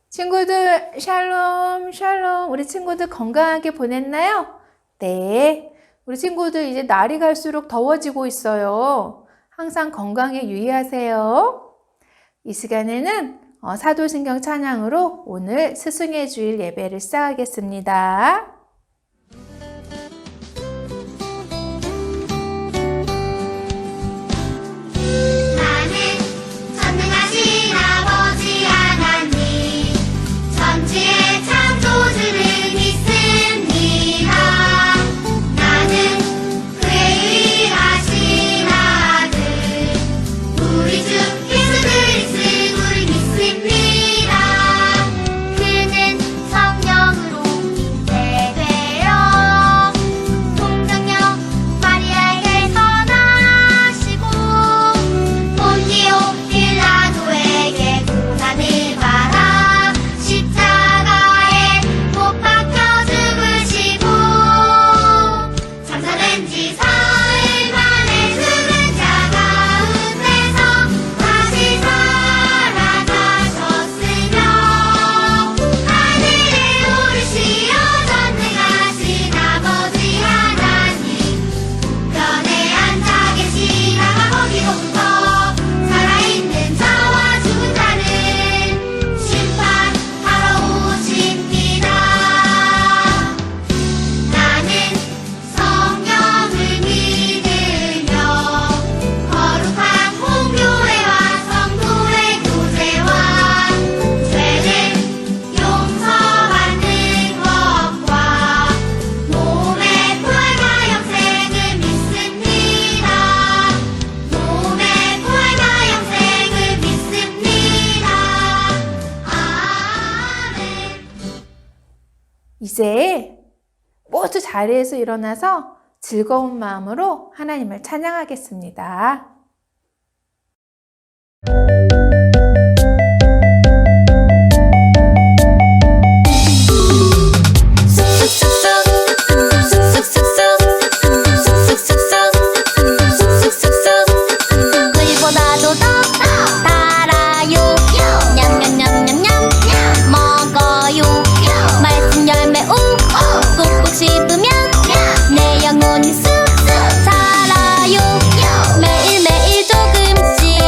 친구들, 샬롬, 샬롬. 우리 친구들 건강하게 보냈나요? 네. 우리 친구들 이제 날이 갈수록 더워지고 있어요. 항상 건강에 유의하세요. 이 시간에는 사도신경 찬양으로 오늘 스승의 주일 예배를 시작하겠습니다. 이제 모두 자리에서 일어나서 즐거운 마음으로 하나님을 찬양하겠습니다. 매일매일 조금씩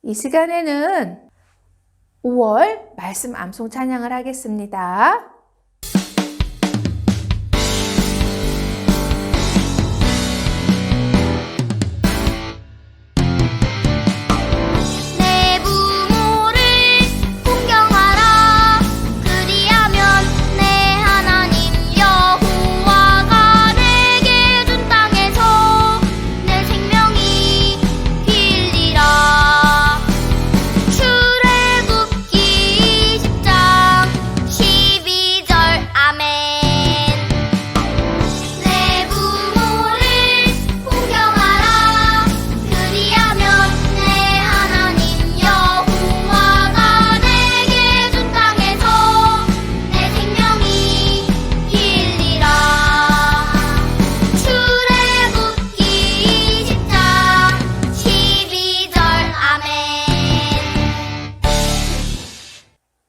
이 시간에는 5월 말씀 암송 찬양을 하겠습니다.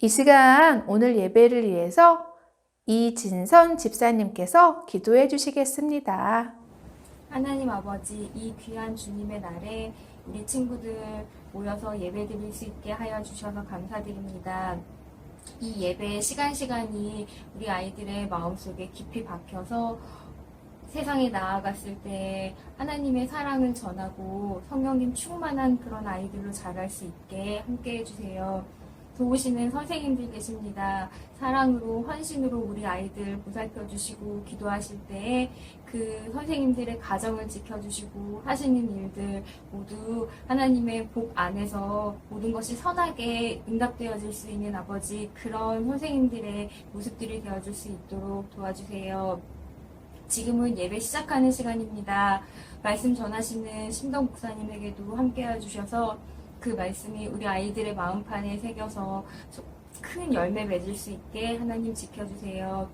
이 시간 오늘 예배를 위해서 이진선 집사님께서 기도해 주시겠습니다. 하나님 아버지, 이 귀한 주님의 날에 우리 친구들 모여서 예배 드릴 수 있게 하여 주셔서 감사드립니다. 이 예배의 시간이 우리 아이들의 마음속에 깊이 박혀서 세상에 나아갔을 때 하나님의 사랑을 전하고 성령님 충만한 그런 아이들로 자랄 수 있게 함께 해주세요. 도우시는 선생님들 계십니다. 사랑으로 헌신으로 우리 아이들 보살펴 주시고 기도하실 때에 그 선생님들의 가정을 지켜주시고 하시는 일들 모두 하나님의 복 안에서 모든 것이 선하게 응답되어질 수 있는 아버지, 그런 선생님들의 모습들이 되어줄 수 있도록 도와주세요. 지금은 예배 시작하는 시간입니다. 말씀 전하시는 신동 목사님에게도 함께해 주셔서 그 말씀이 우리 아이들의 마음판에 새겨서 큰 열매 맺을 수 있게 하나님 지켜주세요.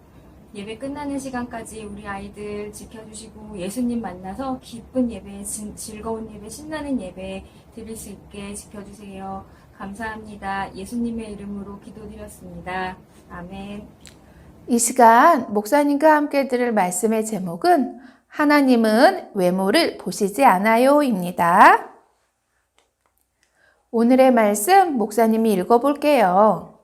예배 끝나는 시간까지 우리 아이들 지켜주시고 예수님 만나서 기쁜 예배, 즐거운 예배, 신나는 예배 드릴 수 있게 지켜주세요. 감사합니다. 예수님의 이름으로 기도드렸습니다. 아멘. 이 시간 목사님과 함께 들을 말씀의 제목은 하나님은 외모를 보시지 않아요입니다. 오늘의 말씀 목사님이 읽어볼게요.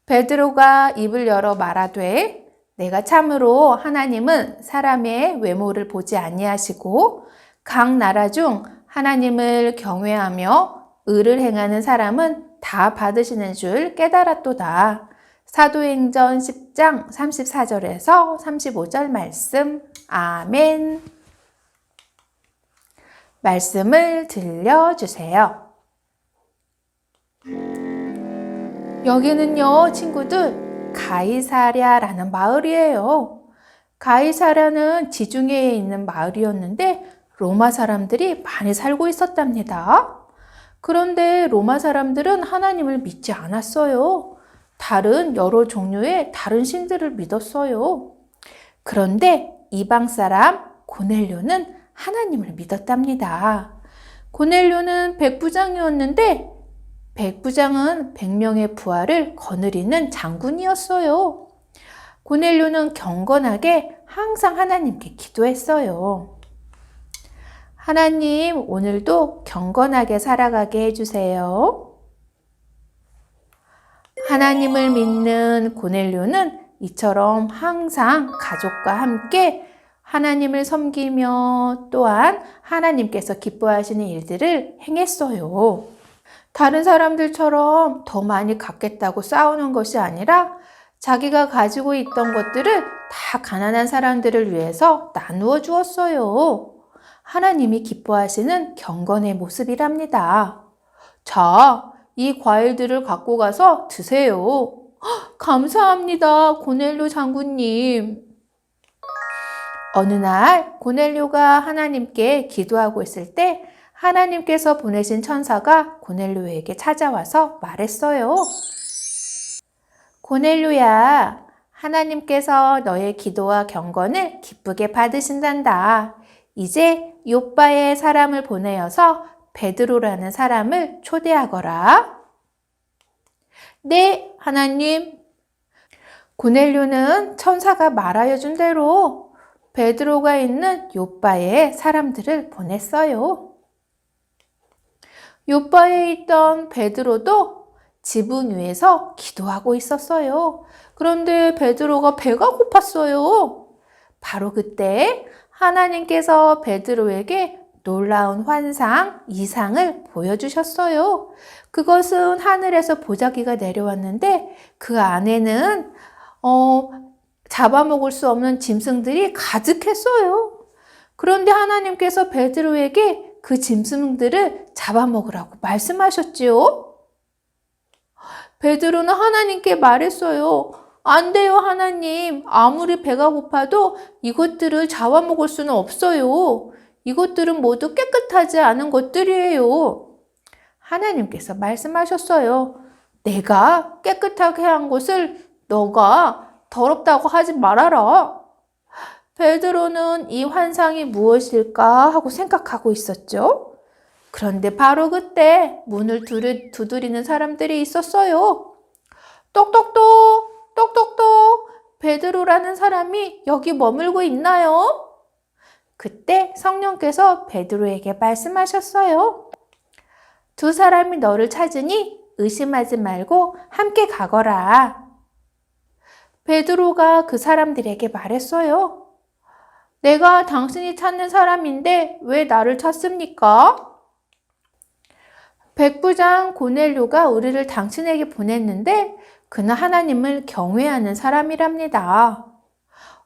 베드로가 입을 열어 말하되 내가 참으로 하나님은 사람의 외모를 보지 아니하시고 각 나라 중 하나님을 경외하며 의를 행하는 사람은 다 받으시는 줄 깨달았도다. 사도행전 10장 34절에서 35절 말씀. 아멘. 말씀을 들려주세요. 여기는요, 친구들, 가이사랴라는 마을이에요. 가이사랴는 지중해에 있는 마을이었는데 로마 사람들이 많이 살고 있었답니다. 그런데 로마 사람들은 하나님을 믿지 않았어요. 다른 여러 종류의 다른 신들을 믿었어요. 그런데 이방 사람 고넬료는 하나님을 믿었답니다. 고넬료는 백부장이었는데 백부장은 100명의 부하를 거느리는 장군이었어요. 고넬료는 경건하게 항상 하나님께 기도했어요. 하나님, 오늘도 경건하게 살아가게 해주세요. 하나님을 믿는 고넬료는 이처럼 항상 가족과 함께 하나님을 섬기며 또한 하나님께서 기뻐하시는 일들을 행했어요. 다른 사람들처럼 더 많이 갖겠다고 싸우는 것이 아니라 자기가 가지고 있던 것들을 다 가난한 사람들을 위해서 나누어 주었어요. 하나님이 기뻐하시는 경건의 모습이랍니다. 자, 이 과일들을 갖고 가서 드세요. 감사합니다, 고넬료 장군님. 어느 날 고넬료가 하나님께 기도하고 있을 때 하나님께서 보내신 천사가 고넬료에게 찾아와서 말했어요. 고넬료야, 하나님께서 너의 기도와 경건을 기쁘게 받으신단다. 이제 욥바의 사람을 보내어서 베드로라는 사람을 초대하거라. 네, 하나님. 고넬료는 천사가 말하여 준 대로 베드로가 있는 욥바의 사람들을 보냈어요. 요바에 있던 베드로도 지붕 위에서 기도하고 있었어요. 그런데 베드로가 배가 고팠어요. 바로 그때 하나님께서 베드로에게 놀라운 환상, 이상을 보여주셨어요. 그것은 하늘에서 보자기가 내려왔는데 그 안에는 잡아먹을 수 없는 짐승들이 가득했어요. 그런데 하나님께서 베드로에게 그 짐승들을 잡아먹으라고 말씀하셨지요. 베드로는 하나님께 말했어요. 안 돼요, 하나님. 아무리 배가 고파도 이것들을 잡아먹을 수는 없어요. 이것들은 모두 깨끗하지 않은 것들이에요. 하나님께서 말씀하셨어요. 내가 깨끗하게 한 것을 너가 더럽다고 하지 말아라. 베드로는 이 환상이 무엇일까 하고 생각하고 있었죠. 그런데 바로 그때 문을 두드리는 사람들이 있었어요. 똑똑똑, 똑똑똑, 베드로라는 사람이 여기 머물고 있나요? 그때 성령께서 베드로에게 말씀하셨어요. 두 사람이 너를 찾으니 의심하지 말고 함께 가거라. 베드로가 그 사람들에게 말했어요. 내가 당신이 찾는 사람인데 왜 나를 찾습니까? 백부장 고넬료가 우리를 당신에게 보냈는데 그는 하나님을 경외하는 사람이랍니다.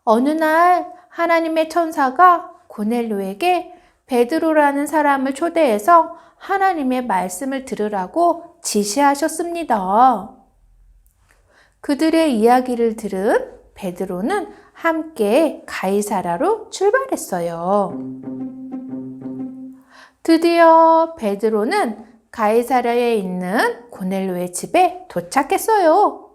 어느 날 하나님의 천사가 고넬료에게 베드로라는 사람을 초대해서 하나님의 말씀을 들으라고 지시하셨습니다. 그들의 이야기를 들은 베드로는 함께 가이사라로 출발했어요. 드디어 베드로는 가이사라에 있는 고넬료의 집에 도착했어요.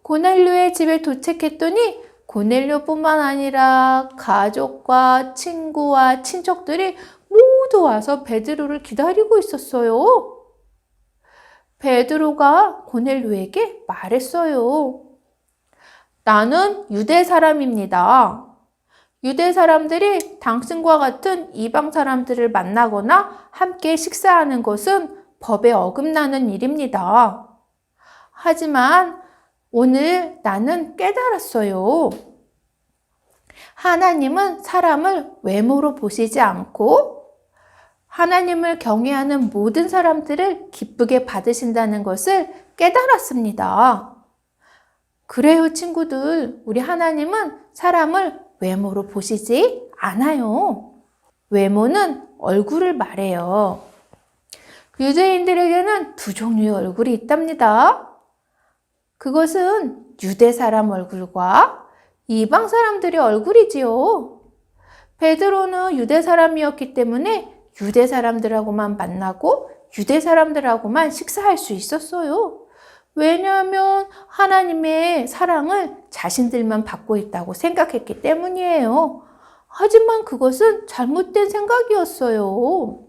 고넬료의 집에 도착했더니 고넬료뿐만 아니라 가족과 친구와 친척들이 모두 와서 베드로를 기다리고 있었어요. 베드로가 고넬료에게 말했어요. 나는 유대 사람입니다. 유대 사람들이 당신과 같은 이방 사람들을 만나거나 함께 식사하는 것은 법에 어긋나는 일입니다. 하지만 오늘 나는 깨달았어요. 하나님은 사람을 외모로 보시지 않고 하나님을 경외하는 모든 사람들을 기쁘게 받으신다는 것을 깨달았습니다. 그래요, 친구들. 우리 하나님은 사람을 외모로 보시지 않아요. 외모는 얼굴을 말해요. 유대인들에게는 두 종류의 얼굴이 있답니다. 그것은 유대 사람 얼굴과 이방 사람들의 얼굴이지요. 베드로는 유대 사람이었기 때문에 유대 사람들하고만 만나고 유대 사람들하고만 식사할 수 있었어요. 왜냐하면 하나님의 사랑을 자신들만 받고 있다고 생각했기 때문이에요. 하지만 그것은 잘못된 생각이었어요.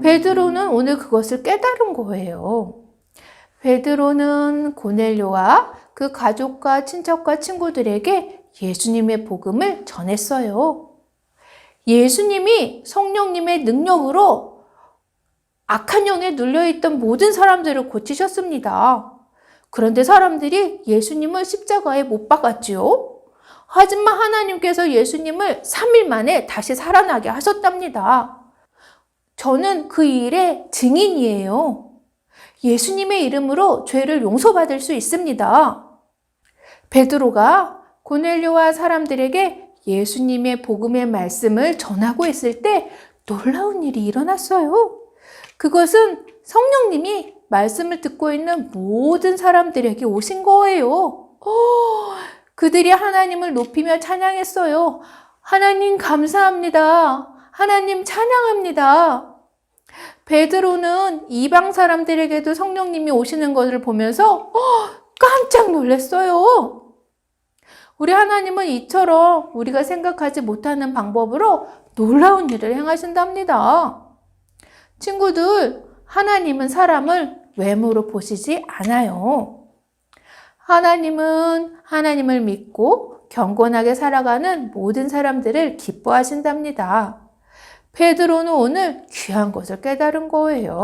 베드로는 오늘 그것을 깨달은 거예요. 베드로는 고넬료와 그 가족과 친척과 친구들에게 예수님의 복음을 전했어요. 예수님이 성령님의 능력으로 악한 영에 눌려있던 모든 사람들을 고치셨습니다. 그런데 사람들이 예수님을 십자가에 못 박았지요. 하지만 하나님께서 예수님을 3일 만에 다시 살아나게 하셨답니다. 저는 그 일의 증인이에요. 예수님의 이름으로 죄를 용서받을 수 있습니다. 베드로가 고넬료와 사람들에게 예수님의 복음의 말씀을 전하고 있을 때 놀라운 일이 일어났어요. 그것은 성령님이 말씀을 듣고 있는 모든 사람들에게 오신 거예요. 그들이 하나님을 높이며 찬양했어요. 하나님 감사합니다. 하나님 찬양합니다. 베드로는 이방 사람들에게도 성령님이 오시는 것을 보면서 깜짝 놀랐어요. 우리 하나님은 이처럼 우리가 생각하지 못하는 방법으로 놀라운 일을 행하신답니다. 친구들, 하나님은 사람을 외모로 보시지 않아요. 하나님은 하나님을 믿고 경건하게 살아가는 모든 사람들을 기뻐하신답니다. 베드로는 오늘 귀한 것을 깨달은 거예요.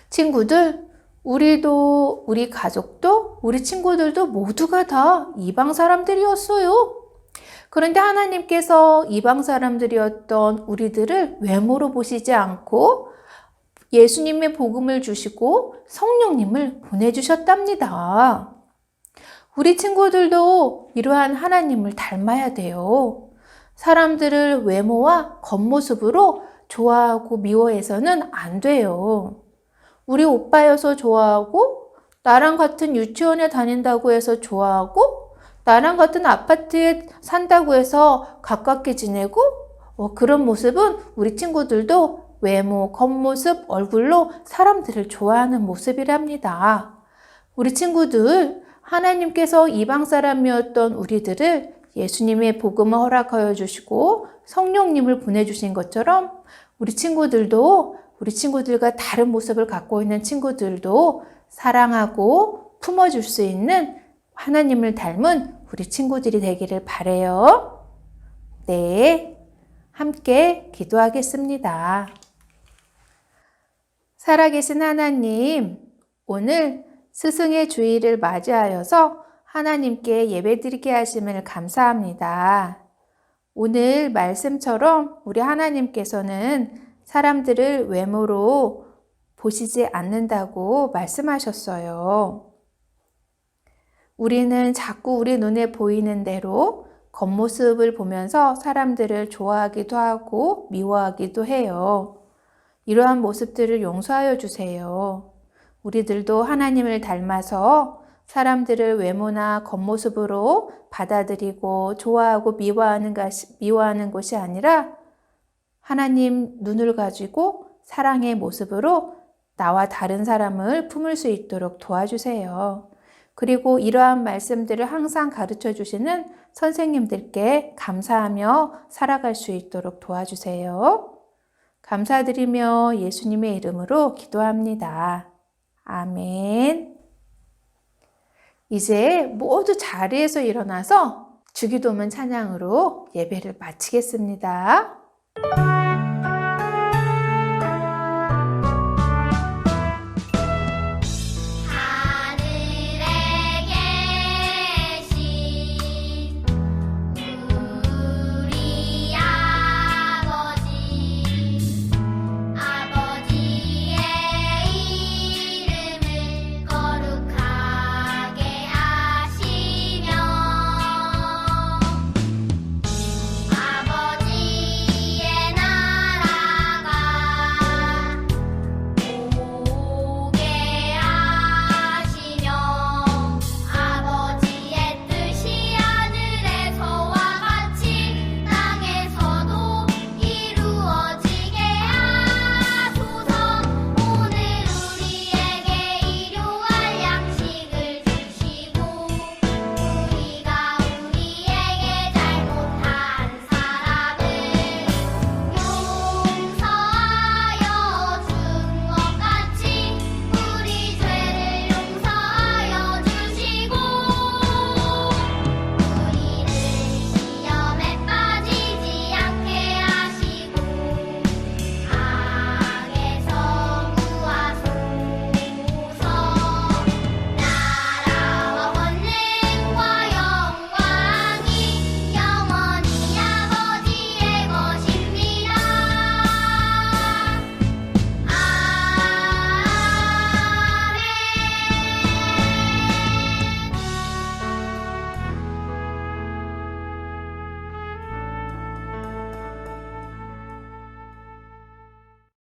친구들, 우리도, 우리 가족도, 우리 친구들도 모두가 다 이방 사람들이었어요. 그런데 하나님께서 이방 사람들이었던 우리들을 외모로 보시지 않고 예수님의 복음을 주시고 성령님을 보내주셨답니다. 우리 친구들도 이러한 하나님을 닮아야 돼요. 사람들을 외모와 겉모습으로 좋아하고 미워해서는 안 돼요. 우리 오빠여서 좋아하고, 나랑 같은 유치원에 다닌다고 해서 좋아하고, 나랑 같은 아파트에 산다고 해서 가깝게 지내고, 그런 모습은 우리 친구들도 외모, 겉모습, 얼굴로 사람들을 좋아하는 모습이랍니다. 우리 친구들, 하나님께서 이방 사람이었던 우리들을 예수님의 복음을 허락하여 주시고 성령님을 보내주신 것처럼 우리 친구들도 우리 친구들과 다른 모습을 갖고 있는 친구들도 사랑하고 품어줄 수 있는 하나님을 닮은 우리 친구들이 되기를 바라요. 네, 함께 기도하겠습니다. 살아계신 하나님, 오늘 스승의 주일을 맞이하여서 하나님께 예배드리게 하심을 감사합니다. 오늘 말씀처럼 우리 하나님께서는 사람들을 외모로 보시지 않는다고 말씀하셨어요. 우리는 자꾸 우리 눈에 보이는 대로 겉모습을 보면서 사람들을 좋아하기도 하고 미워하기도 해요. 이러한 모습들을 용서하여 주세요. 우리들도 하나님을 닮아서 사람들을 외모나 겉모습으로 받아들이고 좋아하고 미워하는 것이 아니라 하나님 눈을 가지고 사랑의 모습으로 나와 다른 사람을 품을 수 있도록 도와주세요. 그리고 이러한 말씀들을 항상 가르쳐 주시는 선생님들께 감사하며 살아갈 수 있도록 도와주세요. 감사드리며 예수님의 이름으로 기도합니다. 아멘. 이제 모두 자리에서 일어나서 주기도문 찬양으로 예배를 마치겠습니다.